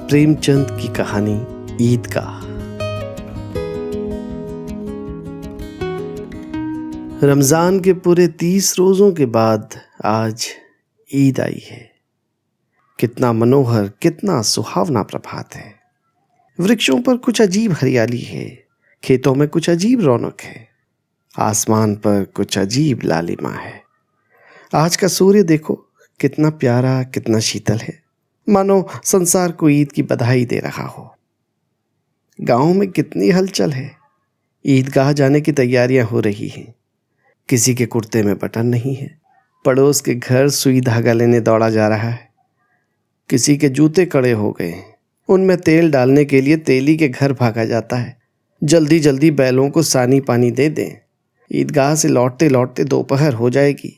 प्रेमचंद की कहानी ईदगाह। रमजान के पूरे 30 रोजों के बाद आज ईद आई है। कितना मनोहर, कितना सुहावना प्रभात है। वृक्षों पर कुछ अजीब हरियाली है, खेतों में कुछ अजीब रौनक है, आसमान पर कुछ अजीब लालिमा है। आज का सूर्य देखो, कितना प्यारा, कितना शीतल है, मानो संसार को ईद की बधाई दे रहा हो। गांव में कितनी हलचल है। ईदगाह जाने की तैयारियां हो रही हैं। किसी के कुर्ते में बटन नहीं है, पड़ोस के घर सुई धागा लेने दौड़ा जा रहा है। किसी के जूते कड़े हो गए हैं, उनमें तेल डालने के लिए तेली के घर भागा जाता है। जल्दी जल्दी बैलों को सानी पानी दे दें। ईदगाह से लौटते लौटते दोपहर हो जाएगी।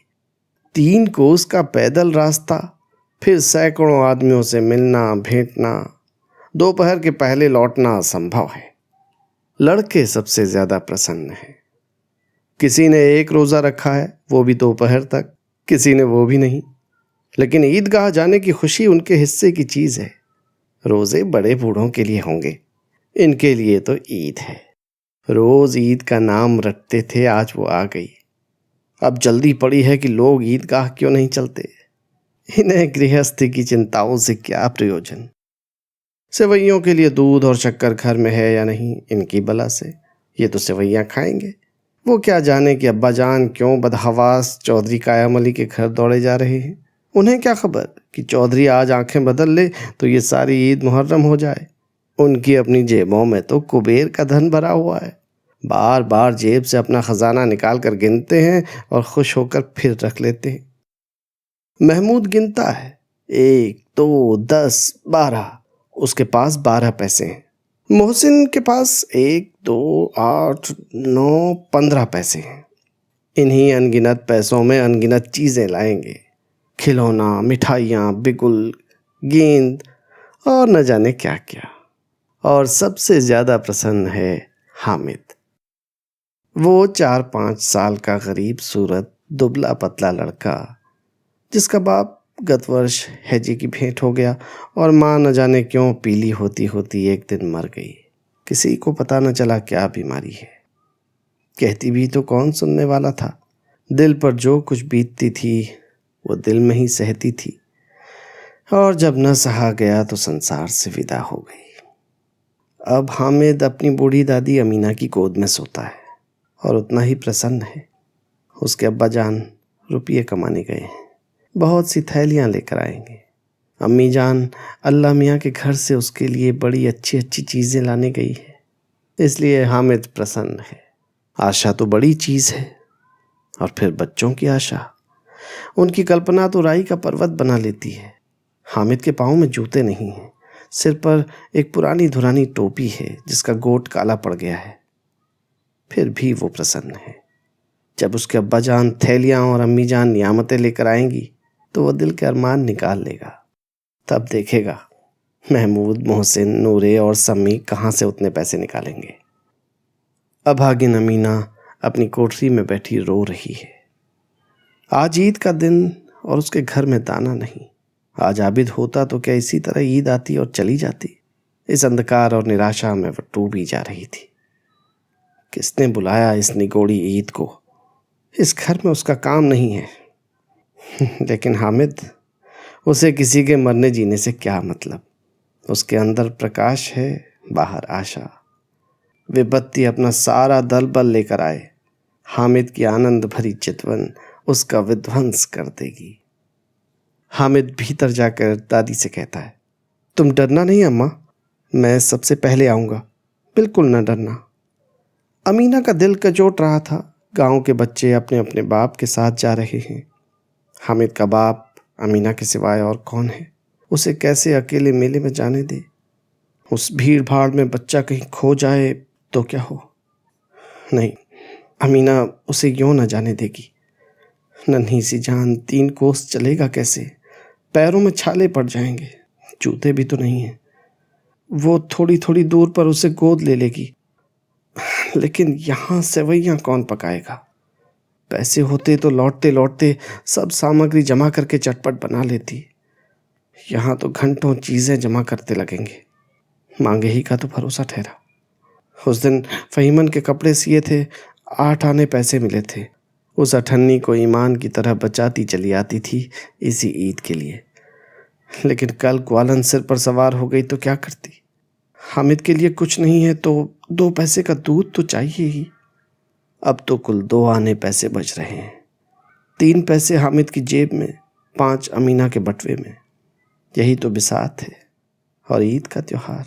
3 कोस का पैदल रास्ता, फिर सैकड़ों आदमियों से मिलना भेंटना। दोपहर के पहले लौटना असंभव है। लड़के सबसे ज्यादा प्रसन्न हैं। किसी ने 1 रोजा रखा है, वो भी दोपहर तक, किसी ने वो भी नहीं। लेकिन ईदगाह जाने की खुशी उनके हिस्से की चीज है। रोजे बड़े बूढ़ों के लिए होंगे, इनके लिए तो ईद है। रोज ईद का नाम रटते थे, आज वो आ गई। अब जल्दी पड़ी है कि लोग ईदगाह क्यों नहीं चलते। इन्हें गृहस्थी की चिंताओं से क्या प्रयोजन। सेवैयों के लिए दूध और शक्कर घर में है या नहीं, इनकी बला से। ये तो सेवैयां खाएंगे। वो क्या जाने कि अब्बा जान क्यों बदहवास चौधरी कायम अली के घर दौड़े जा रहे हैं। उन्हें क्या खबर कि चौधरी आज आंखें बदल ले तो ये सारी ईद मुहर्रम हो जाए। उनकी अपनी जेबों में तो कुबेर का धन भरा हुआ है। बार बार जेब से अपना खजाना निकाल कर गिनते हैं और खुश होकर फिर रख लेते हैं। महमूद गिनता है, 1, 2, 10, 12। उसके पास 12 पैसे हैं। मोहसिन के पास 1, 2, 8, 9, 15 पैसे हैं। इन्हीं अनगिनत पैसों में अनगिनत चीजें लाएंगे। खिलौना, मिठाइयाँ, बिगुल, गेंद और न जाने क्या क्या। और सबसे ज्यादा प्रसन्न है हामिद। वो 4-5 साल का गरीब सूरत दुबला पतला लड़का, जिसका बाप गत वर्ष हैजे की भेंट हो गया और माँ न जाने क्यों पीली होती होती एक दिन मर गई। किसी को पता न चला क्या बीमारी है। कहती भी तो कौन सुनने वाला था। दिल पर जो कुछ बीतती थी वो दिल में ही सहती थी। और जब न सहा गया तो संसार से विदा हो गई। अब हामिद अपनी बूढ़ी दादी अमीना की गोद में सोता है और उतना ही प्रसन्न है। उसके अब्बा जान रुपये कमाने गए हैं, बहुत सी थैलियां लेकर आएंगे। अम्मी जान अल्लाह मियाँ के घर से उसके लिए बड़ी अच्छी अच्छी चीज़ें लाने गई है, इसलिए हामिद प्रसन्न है। आशा तो बड़ी चीज़ है। और फिर बच्चों की आशा, उनकी कल्पना तो राई का पर्वत बना लेती है। हामिद के पाँव में जूते नहीं हैं, सिर पर एक पुरानी धुरानी टोपी है जिसका गोट काला पड़ गया है। फिर भी वो प्रसन्न है। जब उसके अब्बा जान थैलियाँ और अम्मी जान नियामतें लेकर आएंगी तो वह दिल के अरमान निकाल लेगा। तब देखेगा महमूद, मोहसिन, नूरे और सम्मी कहाँ से उतने पैसे निकालेंगे। अभागिन अमीना अपनी कोठरी में बैठी रो रही है। आज ईद का दिन और उसके घर में दाना नहीं। आज आबिद होता तो क्या इसी तरह ईद आती और चली जाती। इस अंधकार और निराशा में वह डूबी जा रही थी। किसने बुलाया इस निगोड़ी ईद को। इस घर में उसका काम नहीं है। लेकिन हामिद, उसे किसी के मरने जीने से क्या मतलब। उसके अंदर प्रकाश है, बाहर आशा। विपत्ति अपना सारा दल बल लेकर आए, हामिद की आनंद भरी चितवन उसका विध्वंस कर देगी। हामिद भीतर जाकर दादी से कहता है, तुम डरना नहीं अम्मा, मैं सबसे पहले आऊँगा, बिल्कुल न डरना। अमीना का दिल कचोट रहा था। गांव के बच्चे अपने अपने बाप के साथ जा रहे हैं। हामिद का बाप अमीना के सिवाय और कौन है। उसे कैसे अकेले मेले में जाने दे। उस भीड़ भाड़ में बच्चा कहीं खो जाए तो क्या हो। नहीं, अमीना उसे यूं न जाने देगी। नन्ही सी जान 3 कोस चलेगा कैसे। पैरों में छाले पड़ जाएंगे, जूते भी तो नहीं है। वो थोड़ी थोड़ी दूर पर उसे गोद ले लेगी। लेकिन यहाँ सेवैयां कौन पकाएगा। पैसे होते तो लौटते लौटते सब सामग्री जमा करके चटपट बना लेती। यहाँ तो घंटों चीज़ें जमा करते लगेंगे। मांगे ही का तो भरोसा ठहरा। उस दिन फ़हीमन के कपड़े सिए थे, 8 आने पैसे मिले थे। उस अठन्नी को ईमान की तरह बचाती चली आती थी इसी ईद के लिए। लेकिन कल ग्वालन सिर पर सवार हो गई तो क्या करती? हामिद के लिए कुछ नहीं है तो 2 पैसे का दूध तो चाहिए ही। अब तो कुल 2 आने पैसे बच रहे हैं। 3 पैसे हामिद की जेब में, 5 अमीना के बटुए में। यही तो बिसात है और ईद का त्योहार।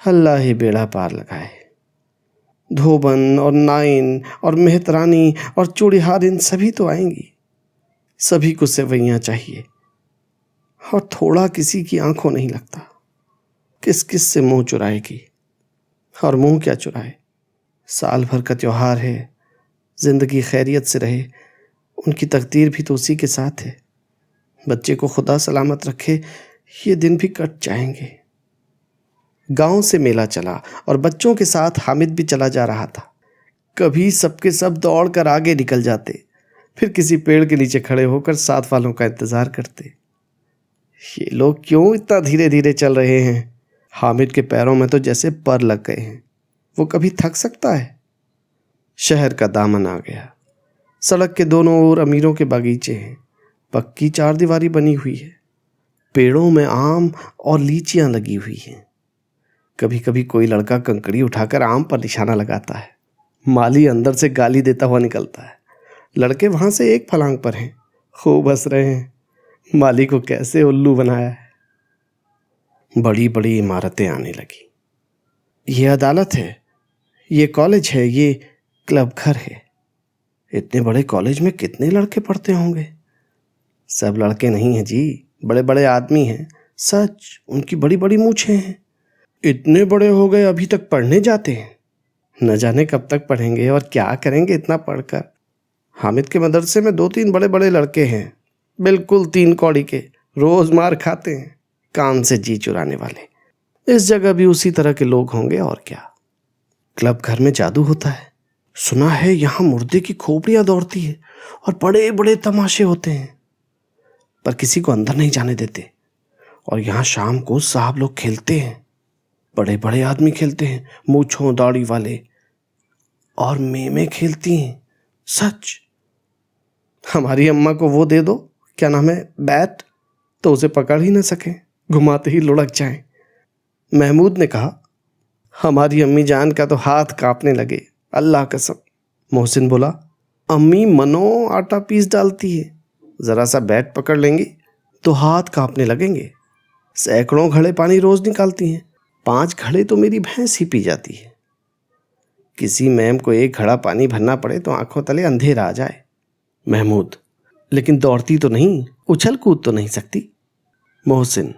अल्लाह ही बेड़ा पार लगाए। धोबन और नाइन और मेहतरानी और चूड़ीहार इन सभी तो आएंगी। सभी को सेवैयाँ चाहिए और थोड़ा किसी की आंखों नहीं लगता। किस किस से मुंह चुराएगी? और मुंह क्या चुराए? साल भर का त्योहार है। जिंदगी खैरियत से रहे, उनकी तकदीर भी तो उसी के साथ है। बच्चे को खुदा सलामत रखे, ये दिन भी कट जाएंगे। गांव से मेला चला और बच्चों के साथ हामिद भी चला जा रहा था। कभी सबके सब दौड़ कर आगे निकल जाते, फिर किसी पेड़ के नीचे खड़े होकर साथ वालों का इंतजार करते। ये लोग क्यों इतना धीरे धीरे चल रहे हैं? हामिद के पैरों में तो जैसे पर लग गए हैं। वो कभी थक सकता है? शहर का दामन आ गया। सड़क के दोनों ओर अमीरों के बागीचे हैं। पक्की 4 दीवारी बनी हुई है। पेड़ों में आम और लीचियां लगी हुई हैं। कभी कभी कोई लड़का कंकड़ी उठाकर आम पर निशाना लगाता है। माली अंदर से गाली देता हुआ निकलता है। लड़के वहां से एक फलांग पर हैं, खूब हंस रहे हैं। माली को कैसे उल्लू बनाया है। बड़ी बड़ी इमारतें आने लगी। ये अदालत है, ये कॉलेज है, ये क्लब घर है। इतने बड़े कॉलेज में कितने लड़के पढ़ते होंगे? सब लड़के नहीं हैं जी, बड़े बड़े आदमी हैं। सच, उनकी बड़ी बड़ी मूछें हैं। इतने बड़े हो गए अभी तक पढ़ने जाते हैं। न जाने कब तक पढ़ेंगे और क्या करेंगे इतना पढ़कर। हामिद के मदरसे में 2-3 बड़े बड़े लड़के हैं, बिल्कुल 3 कौड़ी के, रोज मार खाते हैं, काम से जी चुराने वाले। इस जगह भी उसी तरह के लोग होंगे और क्या। क्लब घर में जादू होता है। सुना है यहाँ मुर्दे की खोपड़ियां दौड़ती है और बड़े बड़े तमाशे होते हैं, पर किसी को अंदर नहीं जाने देते। और यहाँ शाम को साहब लोग खेलते हैं, बड़े बड़े आदमी खेलते हैं, मूंछों दाढ़ी वाले, और मेमे खेलती हैं। सच, हमारी अम्मा को वो दे दो, क्या नाम है, बैट, तो उसे पकड़ ही न सके, घुमाते ही लुढ़क जाएं। महमूद ने कहा, हमारी अम्मी जान का तो हाथ कांपने लगे, अल्लाह कसम। मोहसिन बोला, अम्मी मनो आटा पीस डालती है, जरा सा बैट पकड़ लेंगी तो हाथ कांपने लगेंगे। सैकड़ों घड़े पानी रोज निकालती हैं, 5 घड़े तो मेरी भैंस ही पी जाती है। किसी मैम को 1 घड़ा पानी भरना पड़े तो आंखों तले अंधेरा आ जाए। महमूद, लेकिन दौड़ती तो नहीं, उछल कूद तो नहीं सकती। मोहसिन,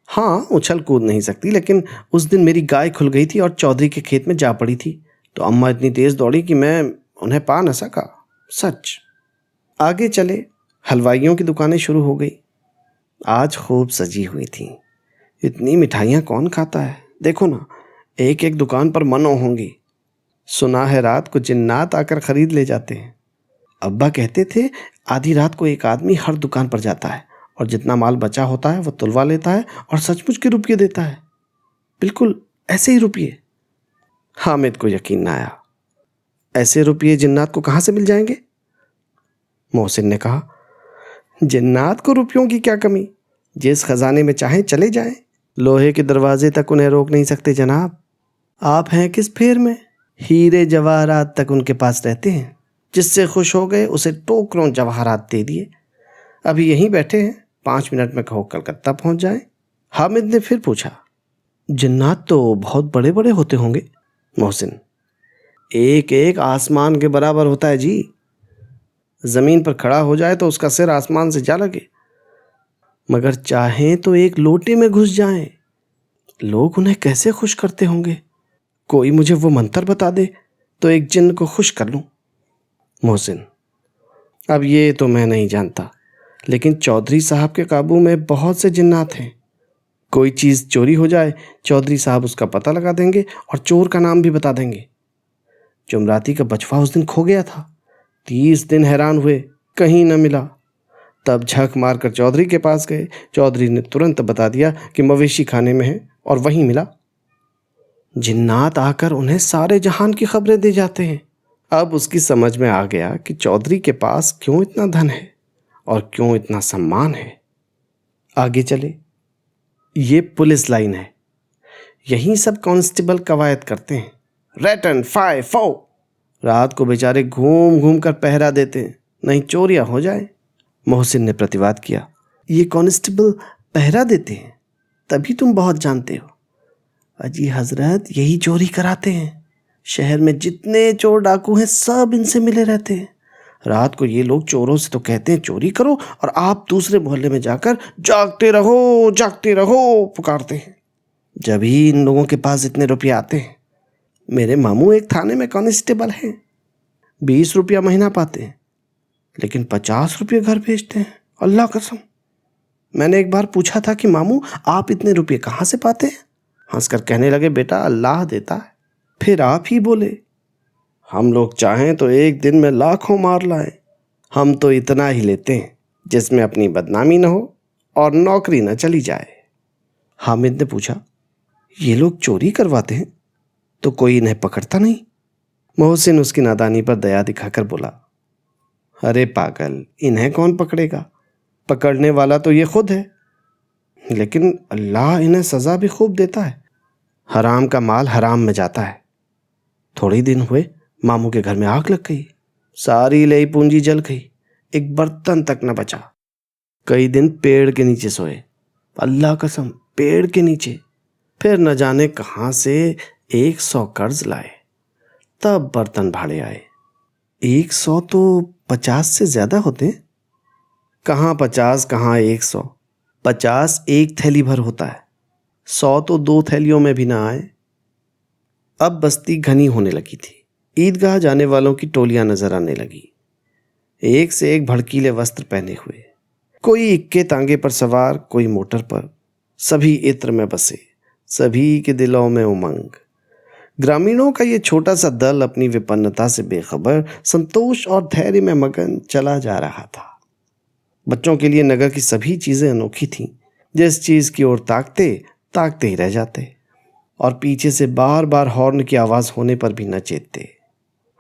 हाँ उछल कूद नहीं सकती, लेकिन उस दिन मेरी गाय खुल गई थी और चौधरी के खेत में जा पड़ी थी, तो अम्मा इतनी तेज दौड़ी कि मैं उन्हें पा न सका। सच। आगे चले, हलवाइयों की दुकानें शुरू हो गई। आज खूब सजी हुई थी। इतनी मिठाइयाँ कौन खाता है? देखो ना, एक एक दुकान पर मनो होंगी। सुना है रात को जिन्नात आकर खरीद ले जाते हैं। अब्बा कहते थे आधी रात को एक आदमी हर दुकान पर जाता है और जितना माल बचा होता है वो तुलवा लेता है और सचमुच के रुपये देता है, बिल्कुल ऐसे ही रुपये। हामिद को यकीन न आया। ऐसे रुपये जिन्नात को कहाँ से मिल जाएंगे? मोहसिन ने कहा, जिन्नात को रुपयों की क्या कमी, जिस खजाने में चाहें चले जाएं, लोहे के दरवाजे तक उन्हें रोक नहीं सकते जनाब। आप हैं किस फेर में? हीरे जवाहरात तक उनके पास रहते हैं। जिससे खुश हो गए उसे टोकरों जवाहरात दे दिए। अभी यहीं बैठे हैं, 5 मिनट में कहो कलकत्ता पहुंच जाएं। हामिद ने फिर पूछा, जिन्नात तो बहुत बड़े बड़े होते होंगे? मोहसिन, एक एक आसमान के बराबर होता है जी। जमीन पर खड़ा हो जाए तो उसका सिर आसमान से जा लगे, मगर चाहें तो एक लोटे में घुस जाएं। लोग उन्हें कैसे खुश करते होंगे? कोई मुझे वो मंत्र बता दे तो एक जिन्न को खुश कर लूं। मोहसिन, अब ये तो मैं नहीं जानता, लेकिन चौधरी साहब के काबू में बहुत से जिन्नात हैं। कोई चीज़ चोरी हो जाए, चौधरी साहब उसका पता लगा देंगे और चोर का नाम भी बता देंगे। जुमराती का बचवा उस दिन खो गया था, 30 दिन हैरान हुए, कहीं न मिला। तब झक मारकर चौधरी के पास गए। चौधरी ने तुरंत बता दिया कि मवेशी खाने में है और वहीं मिला। जिन्नात आकर उन्हें सारे जहान की खबरें दे जाते हैं। अब उसकी समझ में आ गया कि चौधरी के पास क्यों इतना धन है और क्यों इतना सम्मान है। आगे चले। ये पुलिस लाइन है, यहीं सब कांस्टेबल कवायद करते हैं। रैटन फाय फो। रात को बेचारे घूम घूम कर पहरा देते हैं, नहीं चोरियां हो जाए। मोहसिन ने प्रतिवाद किया। ये कांस्टेबल पहरा देते हैं तभी तुम बहुत जानते हो। अजी हजरत, यही चोरी कराते हैं। शहर में जितने चोर डाकू हैं सब इनसे मिले रहते हैं। रात को ये लोग चोरों से तो कहते हैं चोरी करो, और आप दूसरे मोहल्ले में जाकर जागते रहो पुकारते हैं। जब ही इन लोगों के पास इतने रुपये आते हैं। मेरे मामू एक थाने में कांस्टेबल हैं, 20 रुपया महीना पाते हैं, लेकिन 50 रुपये घर भेजते हैं। अल्लाह कसम। मैंने एक बार पूछा था कि मामू आप इतने रुपये कहाँ से पाते हैं? हंसकर कहने लगे, बेटा अल्लाह देता है। फिर आप ही बोले, हम लोग चाहें तो एक दिन में लाखों मार लाएं। हम तो इतना ही लेते हैं जिसमें अपनी बदनामी न हो और नौकरी न चली जाए। हामिद ने पूछा, ये लोग चोरी करवाते हैं तो कोई इन्हें पकड़ता नहीं? मोहसिन उसकी नादानी पर दया दिखाकर बोला, अरे पागल, इन्हें कौन पकड़ेगा? पकड़ने वाला तो ये खुद है। लेकिन अल्लाह इन्हें सज़ा भी खूब देता है। हराम का माल हराम में जाता है। थोड़ी दिन हुए मामू के घर में आग लग गई। सारी लई पूंजी जल गई, एक बर्तन तक न बचा। कई दिन पेड़ के नीचे सोए, अल्लाह कसम पेड़ के नीचे। फिर न जाने कहाँ से 100 कर्ज लाए, तब बर्तन भाड़े आए। 100 तो 50 से ज़्यादा होते। कहाँ 50 कहाँ 100। 50 एक थैली भर होता है, 100 तो 2 थैलियों में भी ना आए। अब बस्ती घनी होने लगी थी। ईदगाह जाने वालों की टोलियां नजर आने लगी, एक से एक भड़कीले वस्त्र पहने हुए। कोई इक्के तांगे पर सवार, कोई मोटर पर। सभी इत्र में बसे, सभी के दिलों में उमंग। ग्रामीणों का ये छोटा सा दल अपनी विपन्नता से बेखबर संतोष और धैर्य में मगन चला जा रहा था। बच्चों के लिए नगर की सभी चीजें अनोखी थीं। जिस चीज की ओर ताकते ताकते ही रह जाते, और पीछे से बार बार हॉर्न की आवाज होने पर भी न चेतते।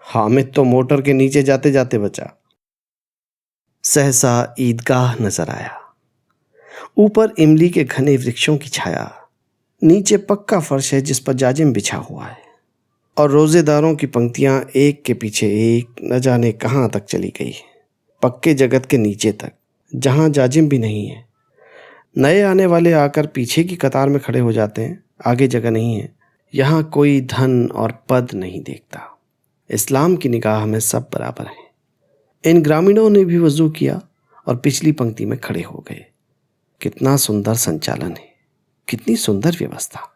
हामिद तो मोटर के नीचे जाते जाते बचा। सहसा ईदगाह नजर आया। ऊपर इमली के घने वृक्षों की छाया, नीचे पक्का फर्श है जिस पर जाजिम बिछा हुआ है, और रोजेदारों की पंक्तियां एक के पीछे एक न जाने कहां तक चली गई। पक्के जगत के नीचे तक, जहां जाजिम भी नहीं है। नए आने वाले आकर पीछे की कतार में खड़े हो जाते हैं, आगे जगह नहीं है। यहाँ कोई धन और पद नहीं देखता। इस्लाम की निगाह में सब बराबर हैं। इन ग्रामीणों ने भी वजू किया और पिछली पंक्ति में खड़े हो गए। कितना सुंदर संचालन है, कितनी सुंदर व्यवस्था।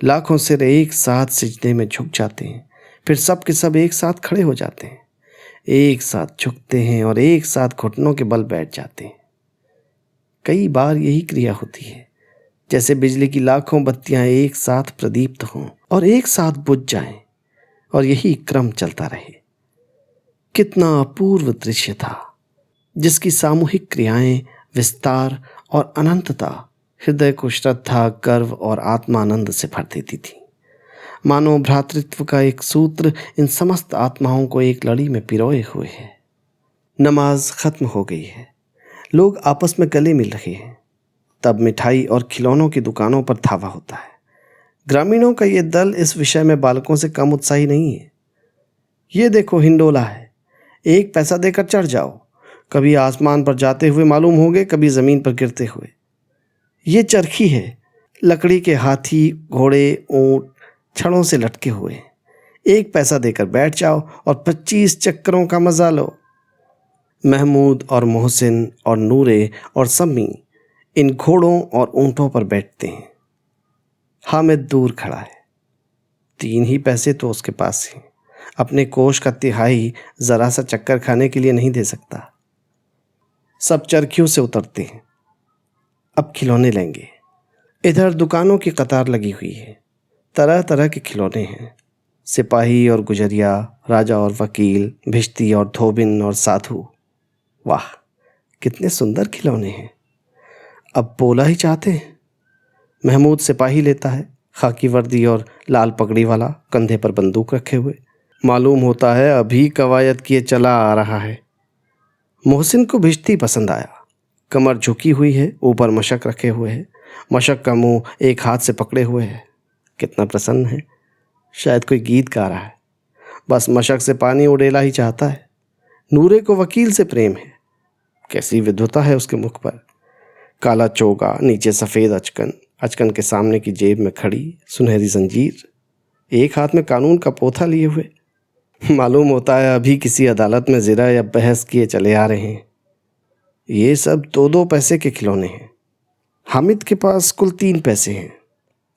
लाखों सिर एक साथ सिजदे में झुक जाते हैं, फिर सब के सब एक साथ खड़े हो जाते हैं, एक साथ झुकते हैं और एक साथ घुटनों के बल बैठ जाते हैं। कई बार यही क्रिया होती है, जैसे बिजली की लाखों बत्तियां एक साथ प्रदीप्त हों और एक साथ बुझ जाएं, और यही क्रम चलता रहे। कितना अपूर्व दृश्य था, जिसकी सामूहिक क्रियाएं, विस्तार और अनंतता हृदय को श्रद्धा, गर्व और आत्मानंद से भर देती थी। मानो भ्रातृत्व का एक सूत्र इन समस्त आत्माओं को एक लड़ी में पिरोए हुए है। नमाज खत्म हो गई है, लोग आपस में गले मिल रहे हैं। तब मिठाई और खिलौनों की दुकानों पर धावा होता है। ग्रामीणों का ये दल इस विषय में बालकों से कम उत्साही नहीं है। ये देखो हिंडोला है, 1 पैसा देकर चढ़ जाओ। कभी आसमान पर जाते हुए मालूम होंगे, कभी ज़मीन पर गिरते हुए। ये चरखी है, लकड़ी के हाथी, घोड़े, ऊंट छड़ों से लटके हुए। 1 पैसा देकर बैठ जाओ और 25 चक्करों का मजा लो। महमूद और मोहसिन और नूरे और सम्मी इन घोड़ों और ऊंटों पर बैठते हैं। हामिद दूर खड़ा है। 3 ही पैसे तो उसके पास हैं। अपने कोष का तिहाई जरा सा चक्कर खाने के लिए नहीं दे सकता। सब चरखियों से उतरते हैं, अब खिलौने लेंगे। इधर दुकानों की कतार लगी हुई है, तरह तरह के खिलौने हैं। सिपाही और गुजरिया, राजा और वकील, भिश्ती और धोबिन और साधु। वाह, कितने सुंदर खिलौने हैं। अब पोला ही चाहते हैं। महमूद सिपाही लेता है, खाकी वर्दी और लाल पगड़ी वाला, कंधे पर बंदूक रखे हुए। मालूम होता है अभी कवायद किए चला आ रहा है। मोहसिन को भिश्ती पसंद आया। कमर झुकी हुई है, ऊपर मशक रखे हुए है। मशक का मुंह एक हाथ से पकड़े हुए है। कितना प्रसन्न है, शायद कोई गीत गा रहा है। बस मशक से पानी उड़ेला ही चाहता है। नूरे को वकील से प्रेम है। कैसी विद्वता है उसके मुख पर। काला चोगा, नीचे सफ़ेद अचकन, अचकन के सामने की जेब में खड़ी सुनहरी जंजीर, एक हाथ में कानून का पोथा लिए हुए। मालूम होता है अभी किसी अदालत में ज़िरा या बहस किए चले आ रहे हैं। ये सब 2-2 पैसे के खिलौने हैं। हामिद के पास कुल 3 पैसे हैं।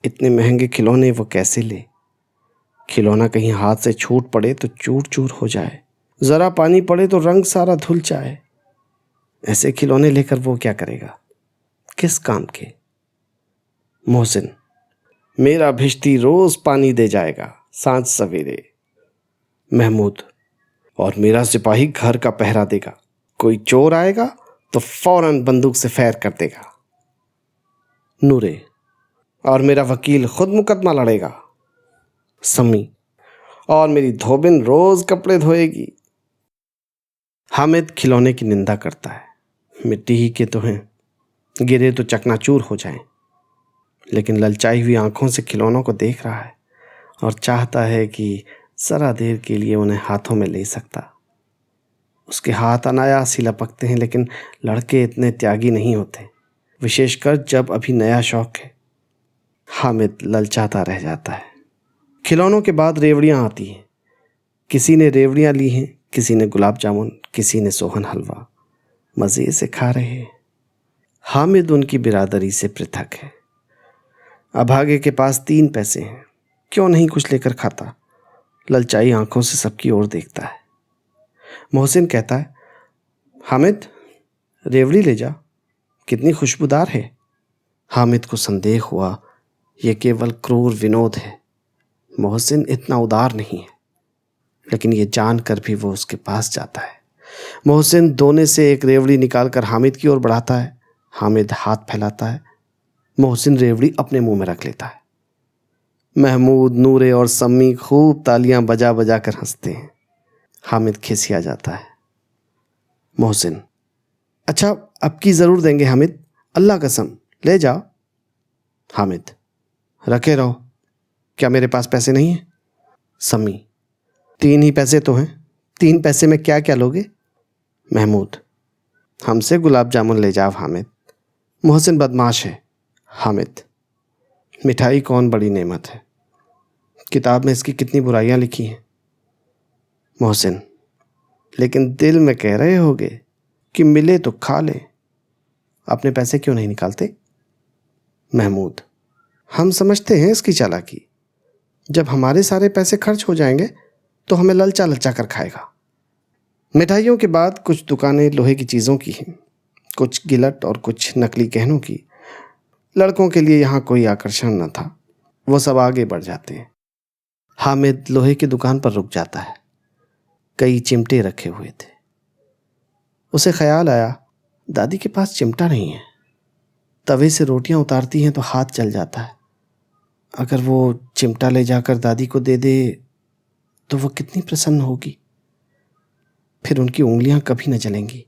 इतने महंगे खिलौने वो कैसे ले। खिलौना कहीं हाथ से छूट पड़े तो चूर चूर हो जाए, ज़रा पानी पड़े तो रंग सारा धुल जाए। ऐसे खिलौने लेकर वो क्या करेगा, किस काम के। मोहसिन, मेरा भिश्ती रोज पानी दे जाएगा सांझ सवेरे। महमूद, और मेरा सिपाही घर का पहरा देगा। कोई चोर आएगा तो फौरन बंदूक से फायर कर देगा। नूरे, और मेरा वकील खुद मुकदमा लड़ेगा। समी, और मेरी धोबिन रोज कपड़े धोएगी। हामिद खिलौने की निंदा करता है। मिट्टी ही के तो हैं, गिरे तो चकनाचूर हो जाएं। लेकिन ललचाई हुई आंखों से खिलौनों को देख रहा है और चाहता है कि जरा देर के लिए उन्हें हाथों में ले सकता। उसके हाथ अनायास ही लपकते हैं, लेकिन लड़के इतने त्यागी नहीं होते, विशेषकर जब अभी नया शौक है। हामिद ललचाता रह जाता है। खिलौनों के बाद रेवड़ियाँ आती हैं। किसी ने रेवड़ियाँ ली हैं, किसी ने गुलाब जामुन, किसी ने सोहन हलवा। मज़े से खा रहे हैं। हामिद उनकी बिरादरी से पृथक है। अभागे के पास 3 पैसे हैं, क्यों नहीं कुछ लेकर खाता। ललचाई आंखों से सबकी ओर देखता है। मोहसिन कहता है, हामिद रेवड़ी ले जा, कितनी खुशबूदार है। हामिद को संदेह हुआ यह केवल क्रूर विनोद है। मोहसिन इतना उदार नहीं है, लेकिन ये जानकर भी वो उसके पास जाता है। मोहसिन दोने से एक रेवड़ी निकालकर हामिद की ओर बढ़ाता है। हामिद हाथ फैलाता है। मोहसिन रेवड़ी अपने मुंह में रख लेता है। महमूद, नूरे और सम्मी खूब तालियां बजा बजा कर हंसते हैं। हामिद खिसिया जाता है। मोहसिन, अच्छा अब की ज़रूर देंगे हामिद, अल्लाह कसम, ले जाओ। हामिद, रखे रहो, क्या मेरे पास पैसे नहीं हैं। सम्मी, 3 ही पैसे तो हैं, 3 पैसे में क्या क्या लोगे। महमूद, हमसे गुलाब जामुन ले जाओ हामिद। मोहसिन बदमाश है। हामिद, मिठाई कौन बड़ी नेमत है, किताब में इसकी कितनी बुराइयां लिखी हैं। मोहसिन, लेकिन दिल में कह रहे होगे कि मिले तो खा लें, अपने पैसे क्यों नहीं निकालते। महमूद, हम समझते हैं इसकी चालाकी, जब हमारे सारे पैसे खर्च हो जाएंगे तो हमें ललचा ललचा कर खाएगा। मिठाइयों के बाद कुछ दुकानें लोहे की चीज़ों की हैं, कुछ गिलट और कुछ नकली गहनों की। लड़कों के लिए यहाँ कोई आकर्षण न था, वो सब आगे बढ़ जाते हैं। हामिद लोहे की दुकान पर रुक जाता है। कई चिमटे रखे हुए थे। उसे ख्याल आया, दादी के पास चिमटा नहीं है। तवे से रोटियां उतारती हैं तो हाथ जल जाता है। अगर वो चिमटा ले जाकर दादी को दे दे तो वो कितनी प्रसन्न होगी। फिर उनकी उंगलियां कभी न जलेंगी।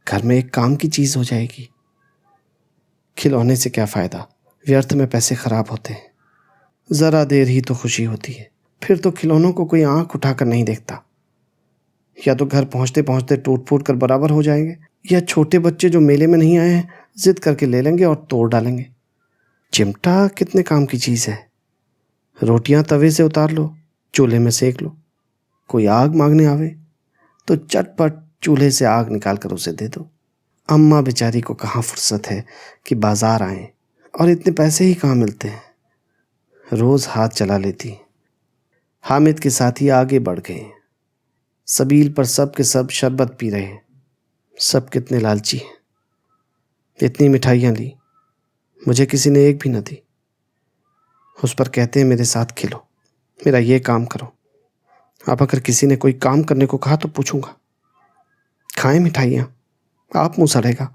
घर में एक काम की चीज़ हो जाएगी। खिलौने से क्या फ़ायदा, व्यर्थ में पैसे खराब होते हैं। ज़रा देर ही तो खुशी होती है, फिर तो खिलौनों को कोई आंख उठाकर नहीं देखता। या तो घर पहुंचते पहुंचते टूट फूट कर बराबर हो जाएंगे, या छोटे बच्चे जो मेले में नहीं आए हैं जिद करके ले लेंगे और तोड़ डालेंगे। चिमटा कितने काम की चीज़ है। रोटियां तवे से उतार लो, चूल्हे में सेक लो। कोई आग मांगने आवे तो चटपट चूल्हे से आग निकाल कर उसे दे दो। अम्मा बेचारी को कहाँ फुर्सत है कि बाजार आए, और इतने पैसे ही कहाँ मिलते हैं। रोज़ हाथ चला लेती। हामिद के साथी आगे बढ़ गए। सबील पर सब के सब शरबत पी रहे हैं। सब कितने लालची हैं। इतनी मिठाइयाँ ली, मुझे किसी ने एक भी न दी। उस पर कहते हैं मेरे साथ खेलो, मेरा ये काम करो। अब अगर किसी ने कोई काम करने को कहा तो पूछूंगा। खाएं मिठाइयाँ, आप मुंह सड़ेगा,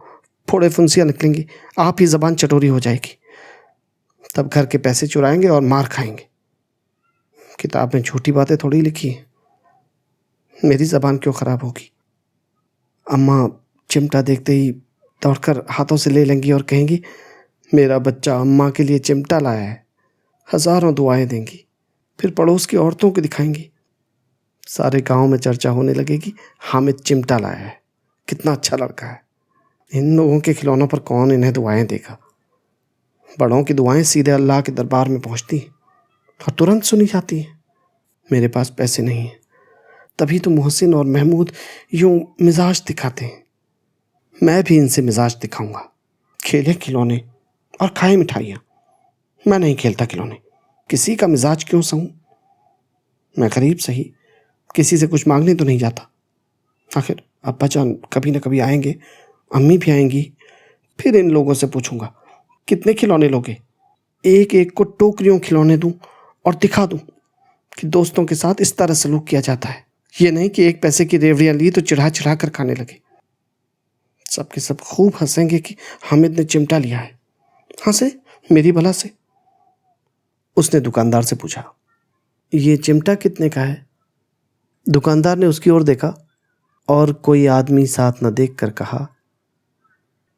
फोड़े फुंसियाँ निकलेंगी, आप ही जबान चटोरी हो जाएगी। तब घर के पैसे चुराएंगे और मार खाएंगे। किताब में झूठी बातें थोड़ी लिखी हैं, मेरी जबान क्यों खराब होगी। अम्मा चिमटा देखते ही दौड़कर हाथों से ले लेंगी और कहेंगी, मेरा बच्चा अम्मा के लिए चिमटा लाया है। हजारों दुआएं देंगी, फिर पड़ोस की औरतों को दिखाएंगी। सारे गांव में चर्चा होने लगेगी, हामिद चिमटा लाया है, कितना अच्छा लड़का है। इन लोगों के खिलौनों पर कौन इन्हें दुआएं देगा। बड़ों की दुआएं सीधे अल्लाह के दरबार में पहुंचती हैं और तुरंत सुनी जाती हैं। मेरे पास पैसे नहीं हैं, तभी तो मोहसिन और महमूद यूं मिजाज दिखाते हैं। मैं भी इनसे मिजाज दिखाऊंगा, खेले खिलौने और खाए मिठाइयाँ। मैं नहीं खेलता खिलौने, किसी का मिजाज क्यों सहूं। मैं गरीब सही, किसी से कुछ मांगने तो नहीं जाता। आखिर अब्बा जान कभी न कभी आएंगे, अम्मी भी आएंगी, फिर इन लोगों से पूछूंगा कितने खिलौने लोगे। एक एक को टोकरियों खिलौने दूं और दिखा दूं कि दोस्तों के साथ इस तरह सलूक किया जाता है। ये नहीं कि एक पैसे की रेवड़ियां ली तो चिढ़ा चिढ़ा कर खाने लगे। सबके सब खूब हंसेंगे कि हामिद ने चिमटा लिया है। हंसे मेरी भला से। उसने दुकानदार से पूछा, ये चिमटा कितने का है। दुकानदार ने उसकी ओर देखा और कोई आदमी साथ न देख कर कहा,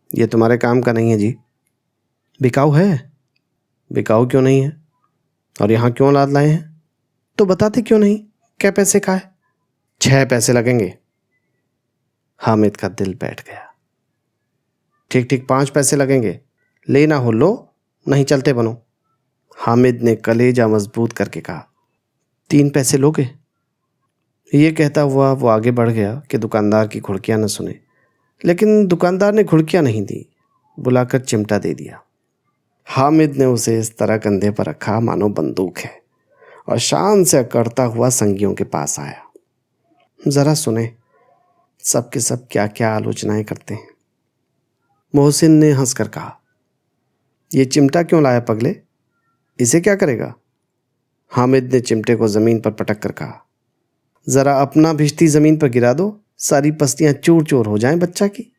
यह तुम्हारे काम का नहीं है जी। बिकाऊ है। बिकाऊ क्यों नहीं है और यहाँ क्यों लाद लाए हैं, तो बताते क्यों नहीं, क्या पैसे का है। 6 पैसे लगेंगे। हामिद का दिल बैठ गया। ठीक ठीक 5 पैसे लगेंगे, लेना हो लो, नहीं चलते बनो। हामिद ने कलेजा मजबूत करके कहा, 3 पैसे लोगे। ये कहता हुआ वो आगे बढ़ गया कि दुकानदार की घुड़कियां न सुने, लेकिन दुकानदार ने घुड़कियां नहीं दी, बुलाकर चिमटा दे दिया। हामिद ने उसे इस तरह कंधे पर रखा मानो बंदूक है और शान से अकड़ता हुआ संगियों के पास आया। जरा सुने सबके सब क्या क्या आलोचनाएं करते हैं। मोहसिन ने हंसकर कहा, ये चिमटा क्यों लाया पगले, इसे क्या करेगा। हामिद ने चिमटे को जमीन पर पटक कर कहा, जरा अपना भिश्ती जमीन पर गिरा दो, सारी पस्तियां चूर चूर हो जाएं बच्चा की।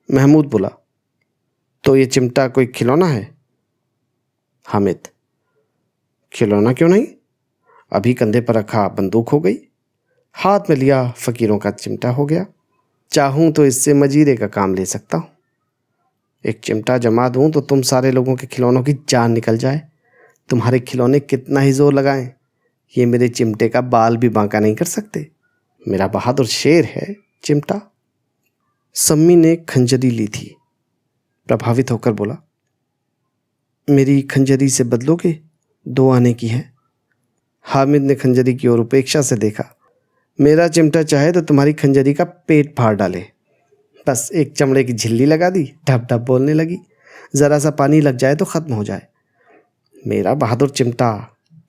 महमूद बोला, तो ये चिमटा कोई खिलौना है। हामिद, खिलौना क्यों नहीं, अभी कंधे पर रखा बंदूक हो गई, हाथ में लिया फकीरों का चिमटा हो गया। चाहूं तो इससे मजीरे का काम ले सकता हूं। एक चिमटा जमा दूं तो तुम सारे लोगों के खिलौनों की जान निकल जाए। तुम्हारे खिलौने कितना ही जोर लगाएं, ये मेरे चिमटे का बाल भी बांका नहीं कर सकते। मेरा बहादुर शेर है चिमटा। सम्मी ने खंजरी ली थी, प्रभावित होकर बोला, मेरी खंजरी से बदलोगे, 2 आने की है। हामिद ने खंजरी की ओर उपेक्षा से देखा। मेरा चिमटा चाहे तो तुम्हारी खंजरी का पेट फाड़ डाले। बस एक चमड़े की झिल्ली लगा दी, ढप ढप बोलने लगी, जरा सा पानी लग जाए तो खत्म हो जाए। मेरा बहादुर चिमटा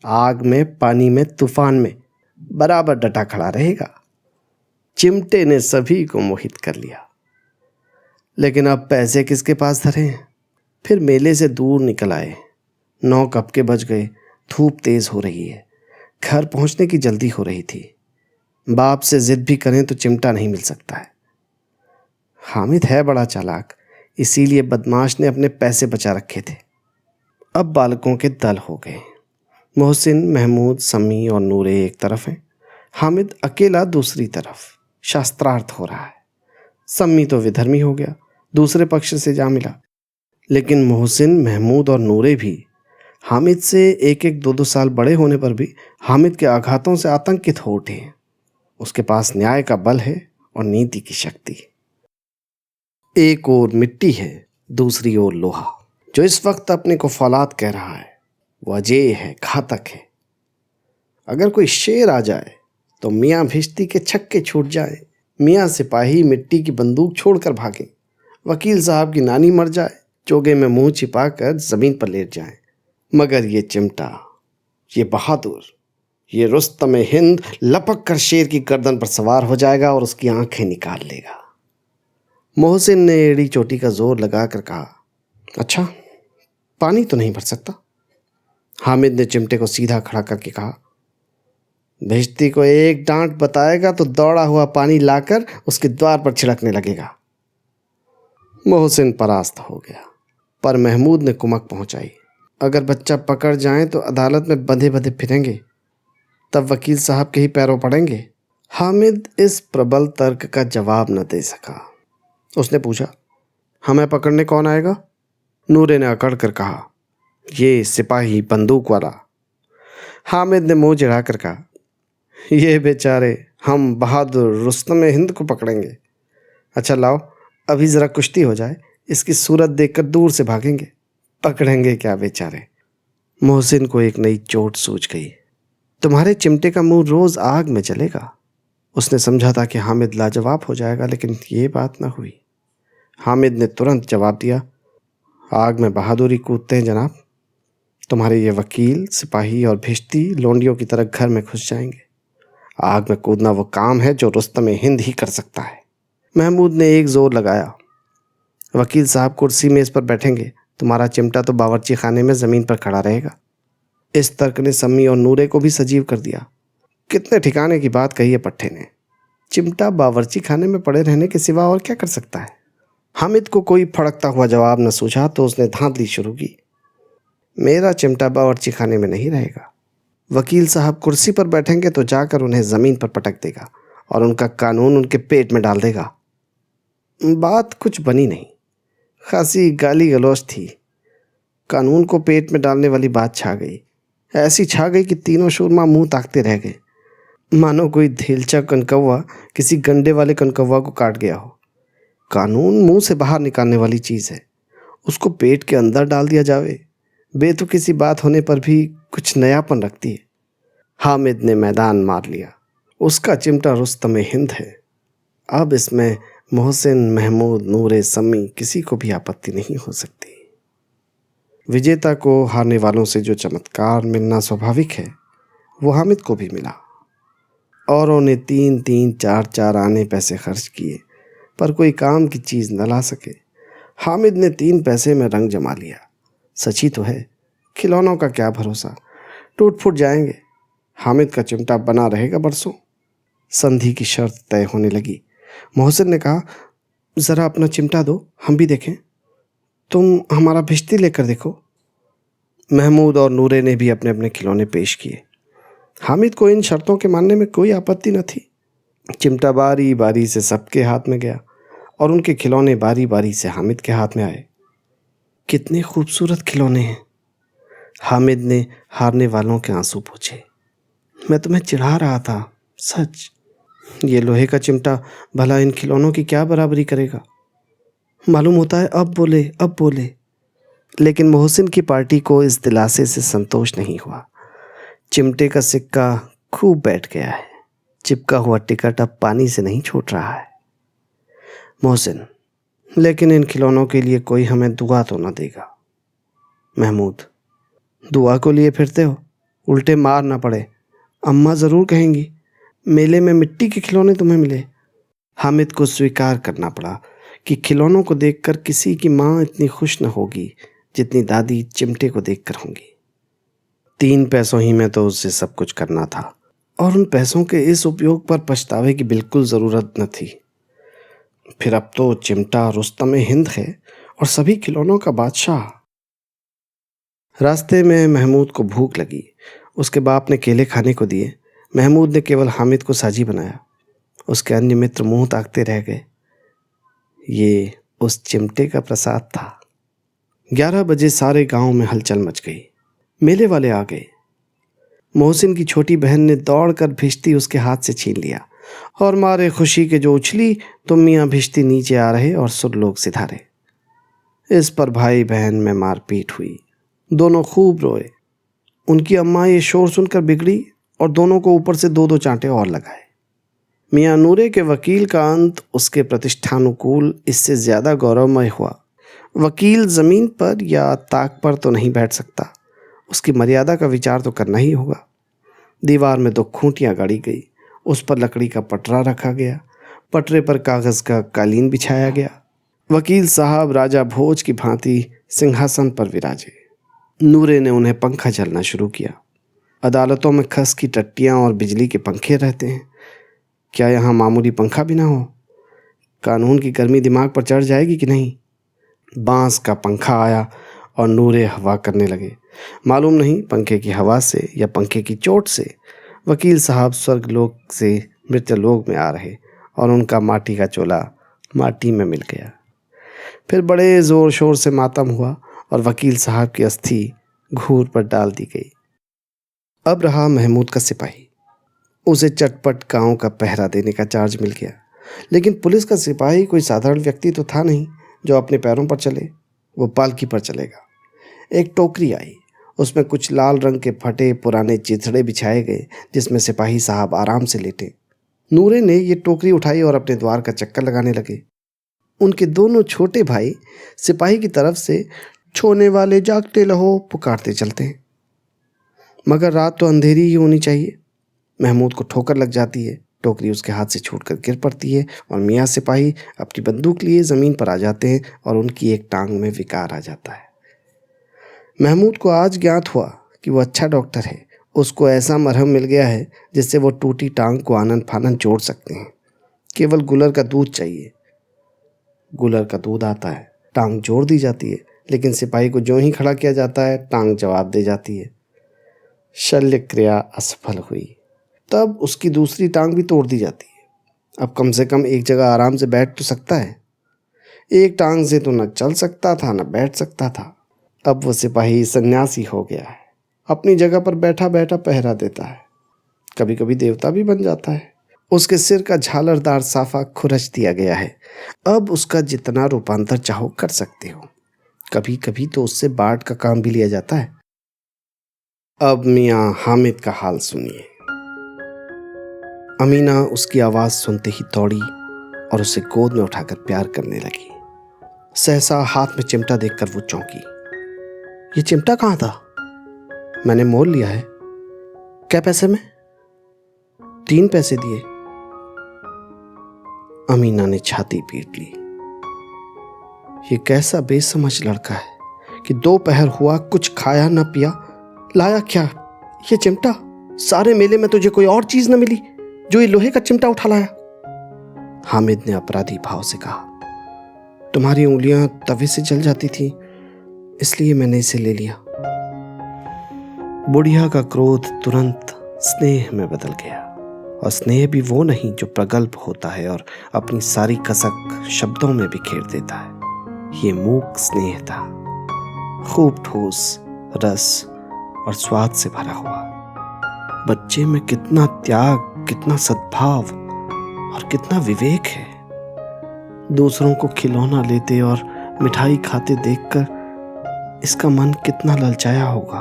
आग में, पानी में, तूफान में बराबर डटा खड़ा रहेगा। चिमटे ने सभी को मोहित कर लिया। लेकिन अब पैसे किसके पास धरे। फिर मेले से दूर निकल आए। 9 कब के बज गए, धूप तेज हो रही है, घर पहुंचने की जल्दी हो रही थी। बाप से जिद भी करें तो चिमटा नहीं मिल सकता है। हामिद है बड़ा चालाक, इसीलिए बदमाश ने अपने पैसे बचा रखे थे। अब बालकों के दल हो गए। मोहसिन, महमूद, सम्मी और नूरे एक तरफ हैं, हामिद अकेला दूसरी तरफ शास्त्रार्थ हो रहा है। सम्मी तो विधर्मी हो गया, दूसरे पक्ष से जा मिला। लेकिन मोहसिन, महमूद और नूरे भी हामिद से 1-1, 2-2 साल बड़े होने पर भी हामिद के आघातों से आतंकित हो उठे हैं। उसके पास न्याय का बल है और नीति की शक्ति। एक ओर मिट्टी है, दूसरी ओर लोहा। जो इस वक्त अपने को फौलाद कह रहा है वो अजेय है, घातक है। अगर कोई शेर आ जाए तो मियाँ भिश्ती के छक्के छूट जाए, मियाँ सिपाही मिट्टी की बंदूक छोड़कर भागे, वकील साहब की नानी मर जाए, चोगे में मुंह छिपाकर जमीन पर लेट जाए, मगर ये चिमटा, ये बहादुर, ये रुस्तम हिंद लपक कर शेर की गर्दन पर सवार हो जाएगा और उसकी आंखें निकाल लेगा। मोहसिन ने एड़ी चोटी का जोर लगाकर कहा, अच्छा पानी तो नहीं भर सकता। हामिद ने चिमटे को सीधा खड़ा करके कहा, भिश्ती को एक डांट बताएगा तो दौड़ा हुआ पानी लाकर उसके द्वार पर छिड़कने लगेगा। मोहसिन परास्त हो गया, पर महमूद ने कुमक पहुंचाई। अगर बच्चा पकड़ जाए तो अदालत में बंधे बंधे फिरेंगे, तब वकील साहब के ही पैरों पड़ेंगे। हामिद इस प्रबल तर्क का जवाब न दे सका। उसने पूछा, हमें पकड़ने कौन आएगा? नूरे ने अकड़ कर कहा, ये सिपाही बंदूक वाला। हामिद ने मुंह चिढ़ा कर कहा, ये बेचारे, हम बहादुर रुस्तम हिंद को पकड़ेंगे। अच्छा लाओ, अभी ज़रा कुश्ती हो जाए, इसकी सूरत देखकर दूर से भागेंगे। पकड़ेंगे क्या बेचारे। मोहसिन को एक नई चोट सूझ गई। तुम्हारे चिमटे का मुंह रोज़ आग में जलेगा। उसने समझा था कि हामिद लाजवाब हो जाएगा, लेकिन ये बात न हुई। हामिद ने तुरंत जवाब दिया, आग में बहादुरी कूदते हैं जनाब। तुम्हारे ये वकील, सिपाही और भिश्ती लोंडियों की तरह घर में घुस जाएंगे। आग में कूदना वो काम है जो रुस्तम हिंद ही कर सकता है। महमूद ने एक जोर लगाया, वकील साहब कुर्सी में इस पर बैठेंगे, तुम्हारा चिमटा तो बावर्ची खाने में ज़मीन पर खड़ा रहेगा। इस तर्क ने सम्मी और नूरे को भी सजीव कर दिया। कितने ठिकाने की बात कही है पट्टे ने। चिमटा बावर्ची खाने में पड़े रहने के सिवा और क्या कर सकता है। हामिद को कोई फड़कता हुआ जवाब न सूझा तो उसने धांधली शुरू की, मेरा चिमटा बावर्ची खाने में नहीं रहेगा। वकील साहब कुर्सी पर बैठेंगे तो जाकर उन्हें ज़मीन पर पटक देगा और उनका कानून उनके पेट में डाल देगा। बात कुछ बनी नहीं, खासी गाली गलौज थी। कानून को पेट में डालने वाली बात छा गई। ऐसी छा गई कि तीनों शूरमा मुंह ताकते रह गए, मानो कोई धेलचा कनकौवा किसी गंडे वाले कनकौवा को काट गया हो। कानून मुंह से बाहर निकालने वाली चीज़ है, उसको पेट के अंदर डाल दिया जावे, बेतु किसी बात होने पर भी कुछ नयापन रखती है। हामिद ने मैदान मार लिया। उसका चिमटा रुस्तम हिंद है। अब इसमें मोहसिन, महमूद, नूरे, सम्मी किसी को भी आपत्ति नहीं हो सकती। विजेता को हारने वालों से जो चमत्कार मिलना स्वाभाविक है, वो हामिद को भी मिला। औरों ने 3-3, 4-4 आने पैसे खर्च किए, पर कोई काम की चीज़ न ला सके। हामिद ने 3 पैसे में रंग जमा लिया। सच ही तो है, खिलौनों का क्या भरोसा, टूट फूट जाएंगे। हामिद का चिमटा बना रहेगा बरसों। संधि की शर्त तय होने लगी। मोहसिन ने कहा, ज़रा अपना चिमटा दो, हम भी देखें। तुम हमारा भिश्ती लेकर देखो। महमूद और नूरे ने भी अपने अपने खिलौने पेश किए। हामिद को इन शर्तों के मानने में कोई आपत्ति न थी। चिमटा बारी बारी से सबके हाथ में गया और उनके खिलौने बारी बारी से हामिद के हाथ में आए। कितने खूबसूरत खिलौने हैं। हामिद ने हारने वालों के आंसू पोंछे। मैं तुम्हें चिढ़ा रहा था, सच। ये लोहे का चिमटा भला इन खिलौनों की क्या बराबरी करेगा। मालूम होता है अब बोले। लेकिन मोहसिन की पार्टी को इस दिलासे से संतोष नहीं हुआ। चिमटे का सिक्का खूब बैठ गया है। चिपका हुआ टिकट अब पानी से नहीं छूट रहा है। मोहसिन, लेकिन इन खिलौनों के लिए कोई हमें दुआ तो न देगा। महमूद, दुआ को लिए फिरते हो, उल्टे मार ना पड़े। अम्मा ज़रूर कहेंगी, मेले में मिट्टी के खिलौने तुम्हें मिले। हामिद को स्वीकार करना पड़ा कि खिलौनों को देखकर किसी की माँ इतनी खुश न होगी जितनी दादी चिमटे को देखकर होंगी। 3 पैसों ही में तो उससे सब कुछ करना था और उन पैसों के इस उपयोग पर पछतावे की बिल्कुल ज़रूरत न थी। फिर अब तो चिमटा रुस्तम हिंद है और सभी खिलौनों का बादशाह। रास्ते में महमूद को भूख लगी। उसके बाप ने केले खाने को दिए। महमूद ने केवल हामिद को साजी बनाया। उसके अन्य मित्र मुंह ताकते रह गए। ये उस चिमटे का प्रसाद था। 11 बजे सारे गांव में हलचल मच गई। मेले वाले आ गए। मोहसिन की छोटी बहन ने दौड़कर भिश्ती उसके हाथ से छीन लिया और मारे खुशी के जो उछली तो मियाँ भिश्ती नीचे आ रहे और सुर लोग सिधारे। इस पर भाई बहन में मारपीट हुई। दोनों खूब रोए। उनकी अम्मा ये शोर सुनकर बिगड़ी और दोनों को ऊपर से 2-2 चांटे और लगाए। मियाँ नूरे के वकील का अंत उसके प्रतिष्ठानुकूल इससे ज़्यादा गौरवमय हुआ। वकील ज़मीन पर या ताक पर तो नहीं बैठ सकता, उसकी मर्यादा का विचार तो करना ही होगा। दीवार में 2 खूंटियाँ गाड़ी गई। उस पर लकड़ी का पटरा रखा गया। पटरे पर कागज़ का कालीन बिछाया गया। वकील साहब राजा भोज की भांति सिंहासन पर विराजे। नूरे ने उन्हें पंखा झलना शुरू किया। अदालतों में खस की टट्टियाँ और बिजली के पंखे रहते हैं, क्या यहाँ मामूली पंखा भी ना हो? कानून की गर्मी दिमाग पर चढ़ जाएगी कि नहीं? बांस का पंखा आया और नूरे हवा करने लगे। मालूम नहीं पंखे की हवा से या पंखे की चोट से वकील साहब स्वर्गलोक से मृत्यलोक में आ रहे और उनका माटी का चोला माटी में मिल गया। फिर बड़े ज़ोर शोर से मातम हुआ और वकील साहब की अस्थि घूर पर डाल दी गई। अब रहा महमूद का सिपाही। उसे चटपट गांव का पहरा देने का चार्ज मिल गया, लेकिन पुलिस का सिपाही कोई साधारण व्यक्ति तो था नहीं जो अपने पैरों पर चले, वो पालकी पर चलेगा। एक टोकरी आई, उसमें कुछ लाल रंग के फटे पुराने चिथड़े बिछाए गए जिसमें सिपाही साहब आराम से लेटे। नूरे ने ये टोकरी उठाई और अपने द्वार का चक्कर लगाने लगे। उनके दोनों छोटे भाई सिपाही की तरफ से छोने वाले जागते रहो पुकारते चलते हैं, मगर रात तो अंधेरी ही होनी चाहिए। महमूद को ठोकर लग जाती है, टोकरी उसके हाथ से छूटकर गिर पड़ती है और मियाँ सिपाही अपनी बंदूक लिए ज़मीन पर आ जाते हैं और उनकी एक टांग में विकार आ जाता है। महमूद को आज ज्ञात हुआ कि वो अच्छा डॉक्टर है। उसको ऐसा मरहम मिल गया है जिससे वो टूटी टांग को आनन फानन जोड़ सकते हैं। केवल गुलर का दूध चाहिए। गुलर का दूध आता है, टांग जोड़ दी जाती है, लेकिन सिपाही को जो ही खड़ा किया जाता है टांग जवाब दे जाती है। शल्य क्रिया असफल हुई। तब उसकी दूसरी टांग भी तोड़ दी जाती है। अब कम से कम एक जगह आराम से बैठ तो सकता है। एक टांग से तो न चल सकता था न बैठ सकता था। अब वो सिपाही सन्यासी हो गया है, अपनी जगह पर बैठा बैठा पहरा देता है। कभी कभी देवता भी बन जाता है। उसके सिर का झालरदार साफा खुरच दिया गया है। अब उसका जितना रूपांतर चाहो कर सकते हो। कभी कभी तो उससे बाढ़ का काम भी लिया जाता है। अब मियाँ हामिद का हाल सुनिए। अमीना उसकी आवाज़ सुनते ही दौड़ी और उसे गोद में उठाकर प्यार करने लगी। सहसा हाथ में चिमटा देखकर वो चौंकी। ये चिमटा कहाँ था? मैंने मोल लिया है। क्या पैसे में? 3 पैसे दिए। अमीना ने छाती पीट ली। ये कैसा बेसमझ लड़का है कि दोपहर हुआ कुछ खाया न पिया, लाया क्या? ये चिमटा? सारे मेले में तुझे कोई और चीज न मिली जो ये लोहे का चिमटा उठा लाया? हामिद ने अपराधी भाव से कहा, तुम्हारी उंगलियां तवे से जल जाती थी, इसलिए मैंने इसे ले लिया। बुढ़िया का क्रोध तुरंत स्नेह में बदल गया, और स्नेह भी वो नहीं जो प्रगल्भ होता है और अपनी सारी कसक शब्दों में बिखेर देता है। ये मूक स्नेह था, खूब ठोस, रस और स्वाद से भरा हुआ। बच्चे में कितना त्याग, कितना सद्भाव और कितना विवेक है। दूसरों को खिलौना लेते और मिठाई खाते देखकर इसका मन कितना ललचाया होगा।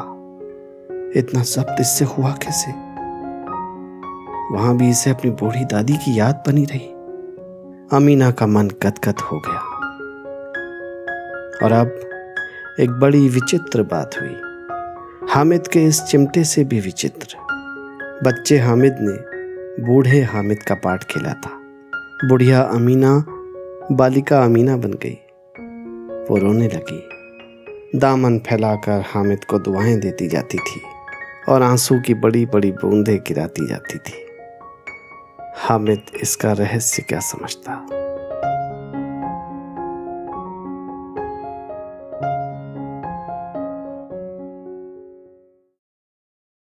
इतना जब्त इससे हुआ कैसे? वहां भी इसे अपनी बूढ़ी दादी की याद बनी रही। अमीना का मन गदगद हो गया। और अब एक बड़ी विचित्र बात हुई, हामिद के इस चिमटे से भी विचित्र। बच्चे हामिद ने बूढ़े हामिद का पाठ खेला था। बुढ़िया अमीना बालिका अमीना बन गई। वो रोने लगी, दामन फैलाकर हामिद को दुआएं देती जाती थी और आंसू की बड़ी बड़ी बूंदें गिराती जाती थी। हामिद इसका रहस्य क्या समझता?